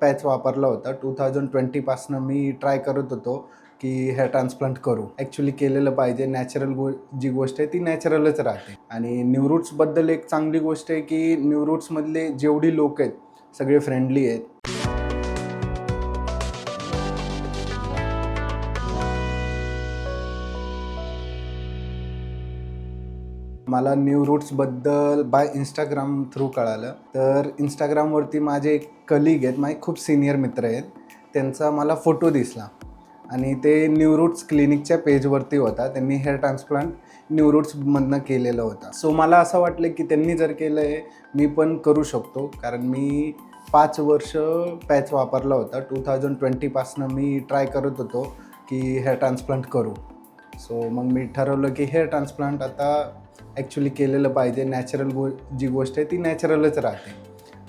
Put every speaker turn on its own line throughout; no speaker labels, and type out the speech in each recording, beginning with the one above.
Patch वापरला होता. 2020 पासनं मी ट्राय करत होतो, की हेअर ट्रान्सप्लांट करू. ॲक्चुअली केलेलं पाहिजे. नॅचरल जी गोष्ट आहे ती नॅचरलच राहते. आणि न्यूरूट्सबद्दल एक चांगली गोष्ट आहे, की न्यूरूट्समधले जेवढी लोक आहेत, सगळे फ्रेंडली आहेत. मला न्यूरूट्सबद्दल बाय Instagram थ्रू कळालं. तर Instagramवरती माझे एक कलीग आहेत, माझे खूप सीनियर मित्र आहेत. त्यांचा मला फोटो दिसला आणि ते न्यूरूट्स क्लिनिकच्या पेजवरती होता. त्यांनी हेअर ट्रान्सप्लांट न्यूरूट्समधनं केलेलं होतं. सो मला असं वाटलं, की त्यांनी जर केलं आहे, मी पण करू शकतो. कारण मी 5 वर्ष पॅच वापरला होता. 2020 पासनं मी ट्राय करत होतो, की हेअर ट्रान्सप्लांट करू. सो मग मी ठरवलं, की हेअर ट्रान्सप्लांट आता ॲक्चुअली केलेलं पाहिजे. नॅचरल जी गोष्ट आहे ती नॅचरलच राहते.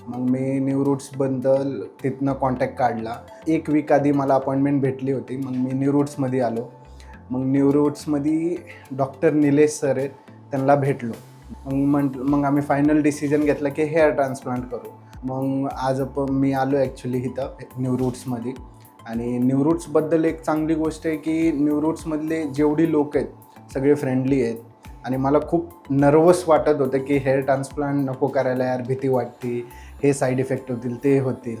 मग मी न्यूरूट्सबद्दल तिथनं कॉन्टॅक्ट काढला. 1 वीक आधी मला अपॉइंटमेंट भेटली होती. मग मी न्यूरूट्समध्ये आलो. मग न्यूरूट्समध्ये डॉक्टर निलेश सर आहेत, त्यांना भेटलो. मग आम्ही फायनल डिसिजन घेतला, की हेअर ट्रान्सप्लांट करू. मग आज मी आलो ॲक्च्युली इथं न्यूरूट्समध्ये. आणि न्यूरूट्सबद्दल एक चांगली गोष्ट आहे, की न्यूरूट्समधले जेवढी लोक आहेत, सगळे फ्रेंडली आहेत. आणि मला खूप नर्वस वाटत होतं, की हेअर ट्रान्सप्लांट नको करायला यार, भीती वाटते, हे साईड इफेक्ट होतील, ते होतील.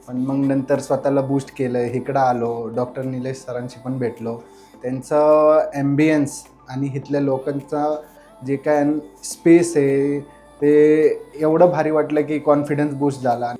पण मग नंतर स्वतःला बूस्ट केलं, इकडं आलो, डॉक्टर निलेश सरांशी पण भेटलो. त्यांचं ॲम्बियन्स आणि इथल्या लोकांचा जे काय स्पेस आहे, ते एवढं भारी वाटलं, की कॉन्फिडन्स बूस्ट झाला.